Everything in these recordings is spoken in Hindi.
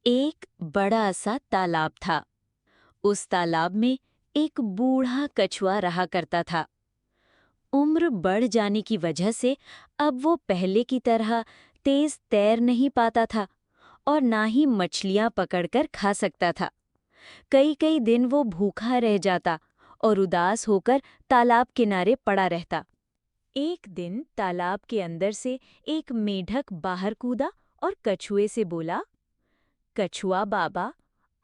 एक बड़ा सा तालाब था। उस तालाब में एक बूढ़ा कछुआ रहा करता था। उम्र बढ़ जाने की वजह से अब वो पहले की तरह तेज तैर नहीं पाता था और ना ही मछलियां पकड़कर खा सकता था। कई कई दिन वो भूखा रह जाता और उदास होकर तालाब किनारे पड़ा रहता। एक दिन तालाब के अंदर से एक मेढक बाहर कूदा और कछुए से बोला, कछुआ बाबा,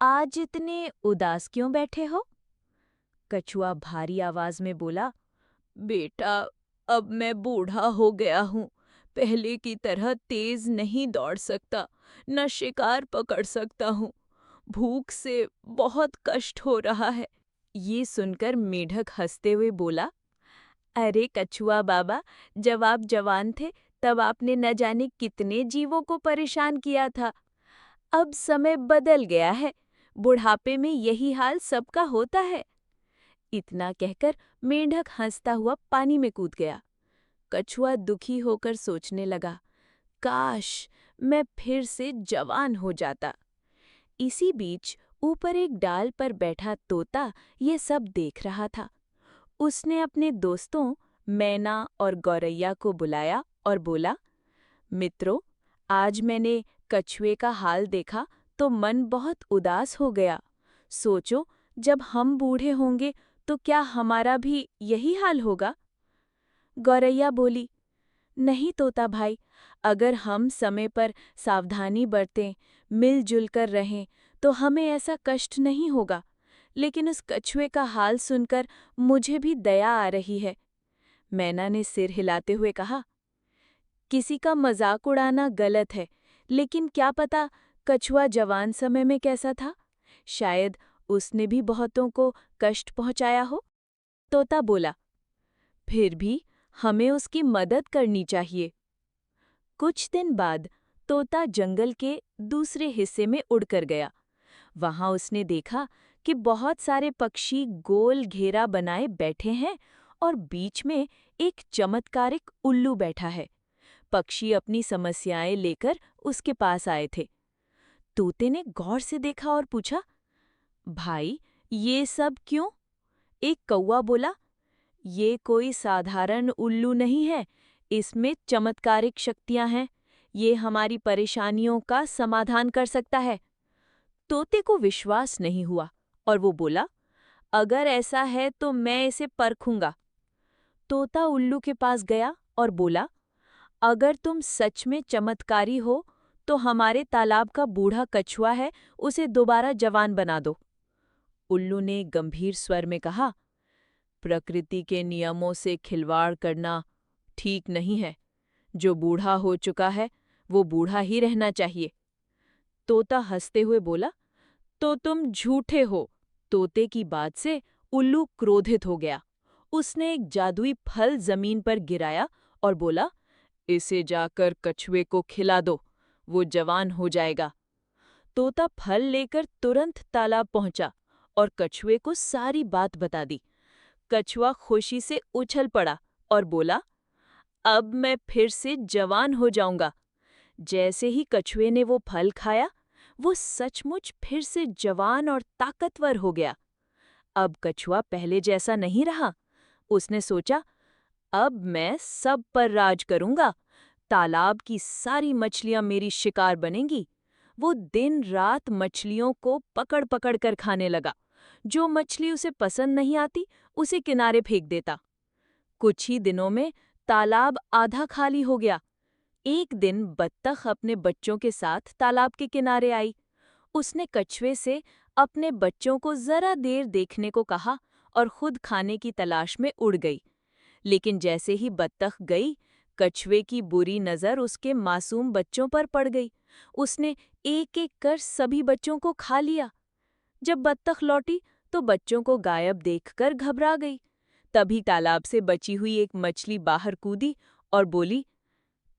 आज इतने उदास क्यों बैठे हो? कछुआ भारी आवाज में बोला, बेटा, अब मैं बूढ़ा हो गया हूँ। पहले की तरह तेज नहीं दौड़ सकता, न शिकार पकड़ सकता हूँ। भूख से बहुत कष्ट हो रहा है। ये सुनकर मेढक हंसते हुए बोला, अरे कछुआ बाबा, जब आप जवान थे तब आपने न जाने कितने जीवों को परेशान किया था। अब समय बदल गया है। बुढ़ापे में यही हाल सबका होता है। इतना कहकर मेंढक हंसता हुआ पानी में कूद गया। कछुआ दुखी होकर सोचने लगा, काश मैं फिर से जवान हो जाता। इसी बीच ऊपर एक डाल पर बैठा तोता ये सब देख रहा था। उसने अपने दोस्तों मैना और गौरैया को बुलाया और बोला, मित्रों, आज मैंने कछुए का हाल देखा तो मन बहुत उदास हो गया। सोचो, जब हम बूढ़े होंगे तो क्या हमारा भी यही हाल होगा? गौरैया बोली, नहीं तोता भाई, अगर हम समय पर सावधानी बरतें, मिलजुल कर रहें, तो हमें ऐसा कष्ट नहीं होगा। लेकिन उस कछुए का हाल सुनकर मुझे भी दया आ रही है। मैना ने सिर हिलाते हुए कहा, किसी का मजाक उड़ाना गलत है, लेकिन क्या पता कछुआ जवान समय में कैसा था? शायद उसने भी बहुतों को कष्ट पहुंचाया हो। तोता बोला, फिर भी हमें उसकी मदद करनी चाहिए। कुछ दिन बाद तोता जंगल के दूसरे हिस्से में उड़कर गया। वहां उसने देखा कि बहुत सारे पक्षी गोल घेरा बनाए बैठे हैं और बीच में एक चमत्कारिक उल्लू बैठा है। पक्षी अपनी समस्याएं लेकर उसके पास आए थे। तोते ने गौर से देखा और पूछा, भाई, ये सब क्यों? एक कौवा बोला, ये कोई साधारण उल्लू नहीं है, इसमें चमत्कारिक शक्तियां हैं। ये हमारी परेशानियों का समाधान कर सकता है। तोते को विश्वास नहीं हुआ और वो बोला, अगर ऐसा है तो मैं इसे परखूंगा। तोता उल्लू के पास गया और बोला, अगर तुम सच में चमत्कारी हो तो हमारे तालाब का बूढ़ा कछुआ है, उसे दोबारा जवान बना दो। उल्लू ने गंभीर स्वर में कहा, प्रकृति के नियमों से खिलवाड़ करना ठीक नहीं है। जो बूढ़ा हो चुका है वो बूढ़ा ही रहना चाहिए। तोता हंसते हुए बोला, तो तुम झूठे हो। तोते की बात से उल्लू क्रोधित हो गया। उसने एक जादुई फल जमीन पर गिराया और बोला, इसे जाकर कछुए को खिला दो, वो जवान हो जाएगा। तोता फल लेकर तुरंत तालाब पहुंचा और कछुए को सारी बात बता दी। कछुआ खुशी से उछल पड़ा और बोला, अब मैं फिर से जवान हो जाऊंगा। जैसे ही कछुए ने वो फल खाया, वो सचमुच फिर से जवान और ताकतवर हो गया। अब कछुआ पहले जैसा नहीं रहा। उसने सोचा, अब मैं सब पर राज करूंगा। तालाब की सारी मछलियां मेरी शिकार बनेंगी। वो दिन रात मछलियों को पकड़ पकड़ कर खाने लगा। जो मछली उसे पसंद नहीं आती, उसे किनारे फेंक देता। कुछ ही दिनों में तालाब आधा खाली हो गया। एक दिन बत्तख अपने बच्चों के साथ तालाब के किनारे आई। उसने कछुए से अपने बच्चों को जरा देर देखने को कहा और खुद खाने की तलाश में उड़ गई। लेकिन जैसे ही बत्तख गई, कछुए की बुरी नजर उसके मासूम बच्चों पर पड़ गई। उसने एक एक कर सभी बच्चों को खा लिया। जब बत्तख लौटी तो बच्चों को गायब देखकर घबरा गई। तभी तालाब से बची हुई एक मछली बाहर कूदी और बोली,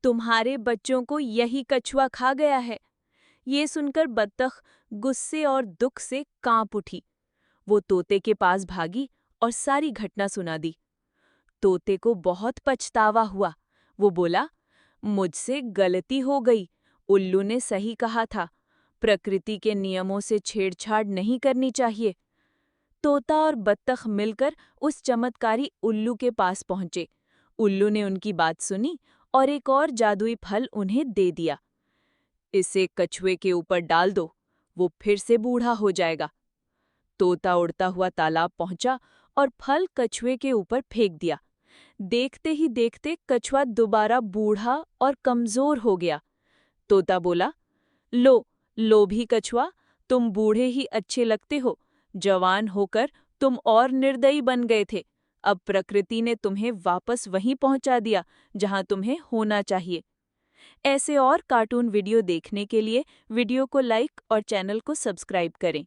तुम्हारे बच्चों को यही कछुआ खा गया है। ये सुनकर बत्तख गुस्से और दुख से कांप उठी। वो तोते के पास भागी और सारी घटना सुना दी। तोते को बहुत पछतावा हुआ। वो बोला, मुझसे गलती हो गई। उल्लू ने सही कहा था। प्रकृति के नियमों से छेड़छाड़ नहीं करनी चाहिए। तोता और बत्तख मिलकर उस चमत्कारी उल्लू के पास पहुंचे। उल्लू ने उनकी बात सुनी और एक और जादुई फल उन्हें दे दिया। इसे कछुए के ऊपर डाल दो, वो फिर से बूढ़ा हो जाएगा। तोता उड़ता हुआ तालाब पहुंचा और फल कछुए के ऊपर फेंक दिया। देखते ही देखते कछुआ दोबारा बूढ़ा और कमजोर हो गया। तोता बोला, लो, लोभी कछुआ, तुम बूढ़े ही अच्छे लगते हो। जवान होकर तुम और निर्दयी बन गए थे। अब प्रकृति ने तुम्हें वापस वहीं पहुंचा दिया जहां तुम्हें होना चाहिए। ऐसे और कार्टून वीडियो देखने के लिए वीडियो को लाइक और चैनल को सब्सक्राइब करें।